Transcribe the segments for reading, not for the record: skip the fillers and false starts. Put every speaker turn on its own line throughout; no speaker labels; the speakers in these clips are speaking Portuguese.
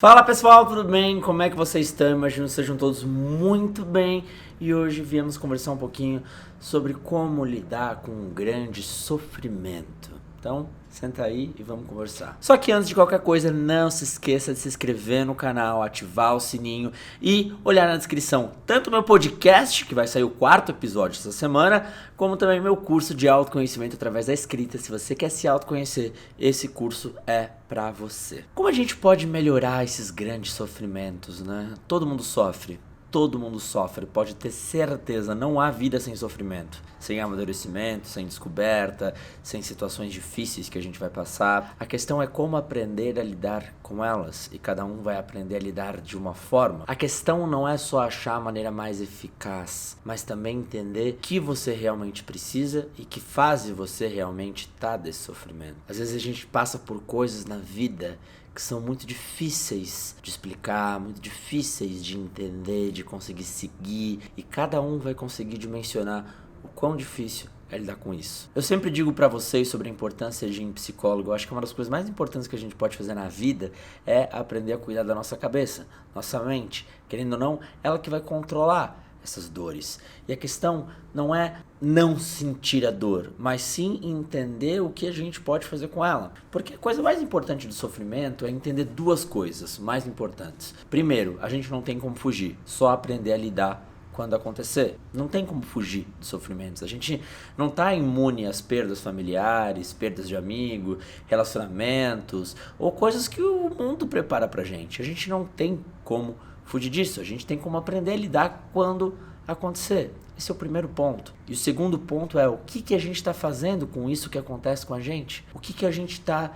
Fala pessoal, tudo bem? Como é que vocês estão? Imagino que sejam todos muito bem. E hoje viemos conversar um pouquinho sobre como lidar com um grande sofrimento. Então, senta aí e vamos conversar. Só que antes de qualquer coisa, não se esqueça de se inscrever no canal, ativar o sininho e olhar na descrição tanto meu podcast, que vai sair o 4º episódio essa semana, como também meu curso de autoconhecimento através da escrita. Se você quer se autoconhecer, esse curso é pra você. Como a gente pode melhorar esses grandes sofrimentos, né? Todo mundo sofre. Todo mundo sofre, pode ter certeza, não há vida sem sofrimento, sem amadurecimento, sem descoberta, sem situações difíceis que a gente vai passar. A questão é como aprender a lidar com elas, e cada um vai aprender a lidar de uma forma. A questão não é só achar a maneira mais eficaz, mas também entender o que você realmente precisa e que fase você realmente está desse sofrimento. Às vezes a gente passa por coisas na vida que são muito difíceis de explicar, muito difíceis de entender, de conseguir seguir, e cada um vai conseguir dimensionar o quão difícil é lidar com isso. Eu sempre digo pra vocês sobre a importância de ir em psicólogo. Eu acho que uma das coisas mais importantes que a gente pode fazer na vida é aprender a cuidar da nossa cabeça, nossa mente. Querendo ou não, ela que vai controlar essas dores. E a questão não é não sentir a dor, mas sim entender o que a gente pode fazer com ela. Porque a coisa mais importante do sofrimento é entender duas coisas mais importantes. Primeiro, a gente não tem como fugir, só aprender a lidar quando acontecer. Não tem como fugir dos sofrimentos. A gente não está imune às perdas familiares, perdas de amigo, relacionamentos ou coisas que o mundo prepara pra gente. A gente não tem como fugir disso. A gente tem como aprender a lidar quando acontecer. Esse é o primeiro ponto. E o segundo ponto é o que a gente está fazendo com isso que acontece com a gente? O que a gente está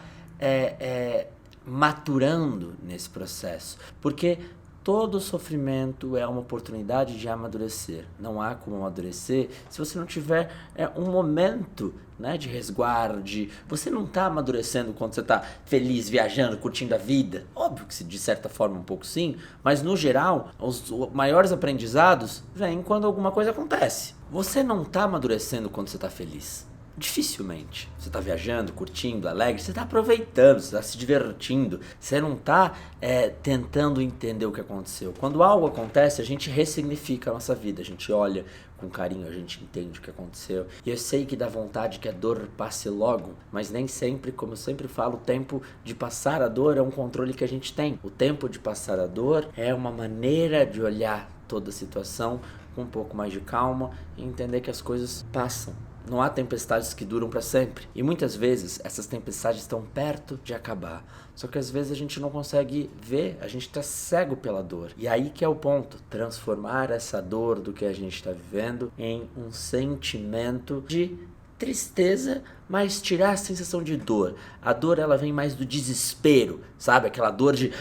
maturando nesse processo? Porque todo sofrimento é uma oportunidade de amadurecer. Não há como amadurecer se você não tiver um momento, né, de resguardo. Você não está amadurecendo quando você está feliz, viajando, curtindo a vida. Óbvio que de certa forma um pouco sim, mas no geral os maiores aprendizados vêm quando alguma coisa acontece. Você não está amadurecendo quando você está feliz. Dificilmente. Você está viajando, curtindo, alegre, você está aproveitando, você está se divertindo, você não está tentando entender o que aconteceu. Quando algo acontece, a gente ressignifica a nossa vida, a gente olha com carinho, a gente entende o que aconteceu. E eu sei que dá vontade que a dor passe logo, mas nem sempre, como eu sempre falo, o tempo de passar a dor é um controle que a gente tem. O tempo de passar a dor é uma maneira de olhar toda a situação com um pouco mais de calma e entender que as coisas passam. Não há tempestades que duram para sempre. E muitas vezes essas tempestades estão perto de acabar. Só que às vezes a gente não consegue ver, a gente está cego pela dor. E aí que é o ponto. Transformar essa dor do que a gente está vivendo em um sentimento de tristeza, mas tirar a sensação de dor. A dor, ela vem mais do desespero, sabe? Aquela dor de...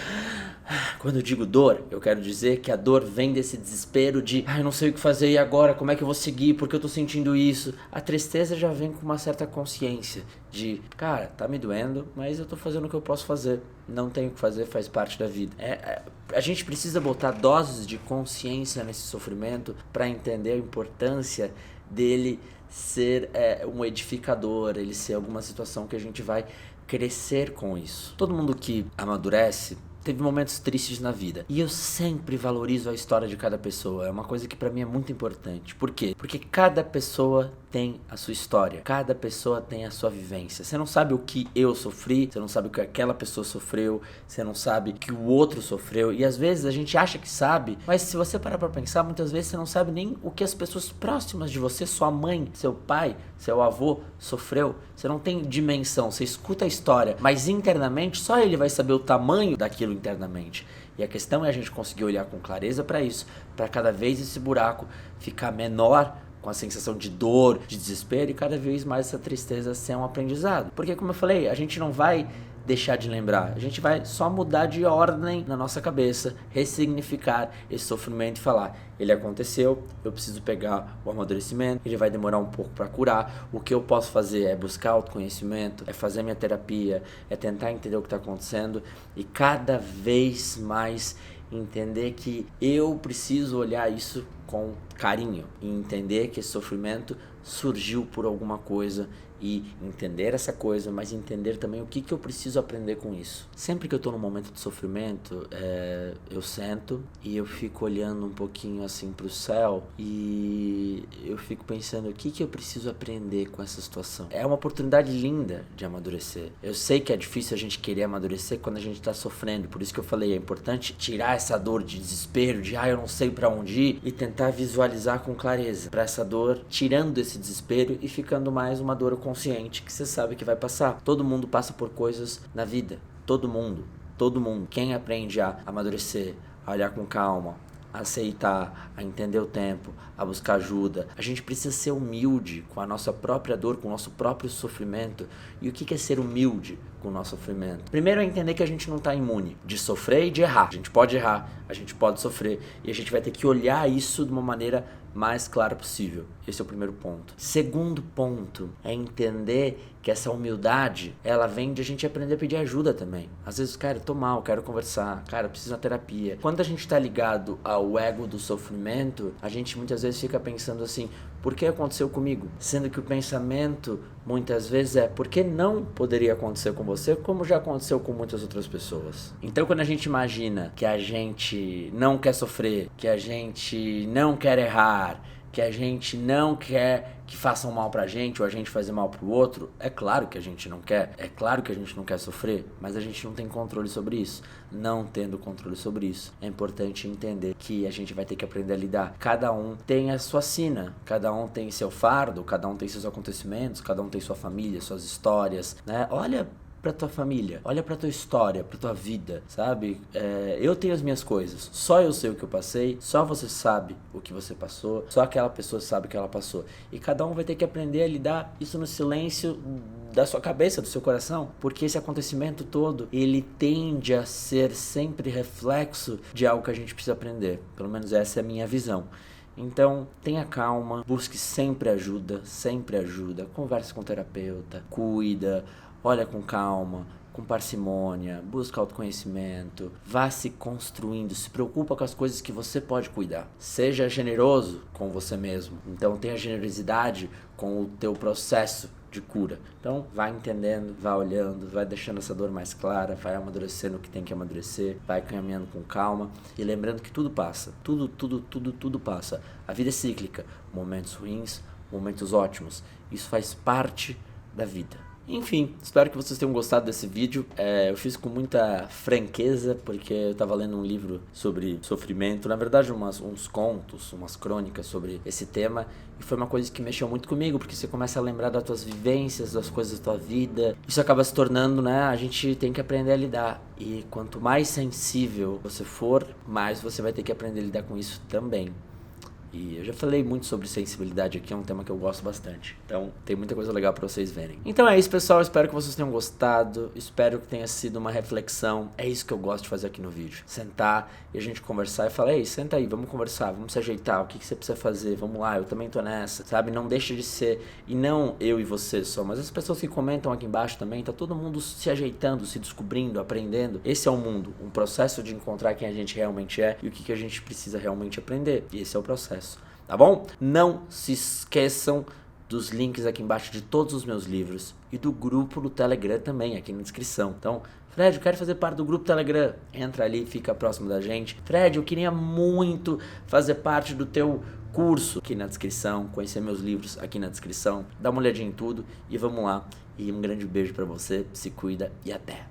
Quando eu digo dor, eu quero dizer que a dor vem desse desespero de eu não sei o que fazer e agora, como é que eu vou seguir, porque eu tô sentindo isso. A tristeza já vem com uma certa consciência de, cara, tá me doendo, mas eu tô fazendo o que eu posso fazer. Não tenho o que fazer, faz parte da vida. A gente precisa botar doses de consciência nesse sofrimento para entender a importância dele ser um edificador, ele ser alguma situação que a gente vai crescer com isso. Todo mundo que amadurece teve momentos tristes na vida. E eu sempre valorizo a história de cada pessoa. É uma coisa que pra mim é muito importante. Por quê? Porque cada pessoa tem a sua história. Cada pessoa tem a sua vivência. Você não sabe o que eu sofri, você não sabe o que aquela pessoa sofreu, você não sabe o que o outro sofreu. E às vezes a gente acha que sabe, mas se você parar pra pensar, muitas vezes você não sabe nem o que as pessoas próximas de você, sua mãe, seu pai, seu avô, sofreu. Você não tem dimensão, você escuta a história, mas internamente só ele vai saber o tamanho daquilo internamente. E a questão é a gente conseguir olhar com clareza para isso, para cada vez esse buraco ficar menor, com a sensação de dor, de desespero, e cada vez mais essa tristeza ser um aprendizado. Porque, como eu falei, a gente não vai deixar de lembrar, a gente vai só mudar de ordem na nossa cabeça, ressignificar esse sofrimento e falar, ele aconteceu, eu preciso pegar o amadurecimento, ele vai demorar um pouco para curar, o que eu posso fazer é buscar autoconhecimento, é fazer minha terapia, é tentar entender o que está acontecendo e cada vez mais entender que eu preciso olhar isso com carinho e entender que esse sofrimento surgiu por alguma coisa e entender essa coisa, mas entender também o que eu preciso aprender com isso. Sempre que eu tô num momento de sofrimento, eu sento e eu fico olhando um pouquinho assim pro céu e eu fico pensando o que eu preciso aprender com essa situação. É uma oportunidade linda de amadurecer. Eu sei que é difícil a gente querer amadurecer quando a gente tá sofrendo, por isso que eu falei, é importante tirar essa dor de desespero, de eu não sei pra onde ir, e tentar visualizar com clareza pra essa dor, tirando esse desespero e ficando mais uma dor consciente que você sabe que vai passar. Todo mundo passa por coisas na vida, todo mundo. Quem aprende a amadurecer, a olhar com calma, a aceitar, a entender o tempo, a buscar ajuda. A gente precisa ser humilde com a nossa própria dor, com o nosso próprio sofrimento. E o que é ser humilde com o nosso sofrimento? Primeiro é entender que a gente não está imune de sofrer e de errar. A gente pode errar, a gente pode sofrer. E a gente vai ter que olhar isso de uma maneira mais clara possível. Esse é o primeiro ponto. Segundo ponto é entender que essa humildade, ela vem de a gente aprender a pedir ajuda também. Às vezes, cara, eu tô mal, quero conversar, cara, eu preciso de uma terapia. Quando a gente tá ligado ao ego do sofrimento, a gente muitas vezes fica pensando assim, por que aconteceu comigo? Sendo que o pensamento, muitas vezes, é por que não poderia acontecer com você, como já aconteceu com muitas outras pessoas. Então, quando a gente imagina que a gente não quer sofrer, que a gente não quer errar, que a gente não quer que façam mal pra gente ou a gente fazer mal pro outro, é claro que a gente não quer, é claro que a gente não quer sofrer, mas a gente não tem controle sobre isso. Não tendo controle sobre isso, é importante entender que a gente vai ter que aprender a lidar. Cada um tem a sua sina, cada um tem seu fardo, cada um tem seus acontecimentos, cada um tem sua família, suas histórias, né? Olha pra tua família, olha pra tua história, pra tua vida, sabe? Eu tenho as minhas coisas, só eu sei o que eu passei, só você sabe o que você passou, só aquela pessoa sabe o que ela passou. E cada um vai ter que aprender a lidar isso no silêncio da sua cabeça, do seu coração, porque esse acontecimento todo, ele tende a ser sempre reflexo de algo que a gente precisa aprender. Pelo menos essa é a minha visão. Então, tenha calma, busque sempre ajuda, converse com o terapeuta, cuida, olha com calma, com parcimônia, busca autoconhecimento, vá se construindo, se preocupa com as coisas que você pode cuidar. Seja generoso com você mesmo, então tenha generosidade com o teu processo de cura. Então, vai entendendo, vai olhando, vai deixando essa dor mais clara, vai amadurecendo o que tem que amadurecer, vai caminhando com calma e lembrando que tudo passa. Tudo passa. A vida é cíclica. Momentos ruins, momentos ótimos. Isso faz parte da vida. Enfim, espero que vocês tenham gostado desse vídeo. Eu fiz com muita franqueza, porque eu estava lendo um livro sobre sofrimento, na verdade uns contos, umas crônicas sobre esse tema, e foi uma coisa que mexeu muito comigo, porque você começa a lembrar das tuas vivências, das coisas da tua vida. Isso acaba se tornando, né, a gente tem que aprender a lidar, e quanto mais sensível você for, mais você vai ter que aprender a lidar com isso também. E eu já falei muito sobre sensibilidade aqui, é um tema que eu gosto bastante. Então, tem muita coisa legal pra vocês verem. Então é isso, pessoal. Espero que vocês tenham gostado. Espero que tenha sido uma reflexão. É isso que eu gosto de fazer aqui no vídeo. Sentar e a gente conversar e falar, ei, senta aí, vamos conversar, vamos se ajeitar. O que você precisa fazer? Vamos lá, eu também tô nessa, sabe? Não deixa de ser, e não eu e você só, mas as pessoas que comentam aqui embaixo também, tá todo mundo se ajeitando, se descobrindo, aprendendo. Esse é o mundo, um processo de encontrar quem a gente realmente é e o que a gente precisa realmente aprender. E esse é o processo. Tá bom? Não se esqueçam dos links aqui embaixo de todos os meus livros e do grupo do Telegram também, aqui na descrição. Então, Fred, eu quero fazer parte do grupo Telegram. Entra ali, fica próximo da gente. Fred, eu queria muito fazer parte do teu curso aqui na descrição, conhecer meus livros aqui na descrição. Dá uma olhadinha em tudo e vamos lá. E um grande beijo pra você, se cuida e até!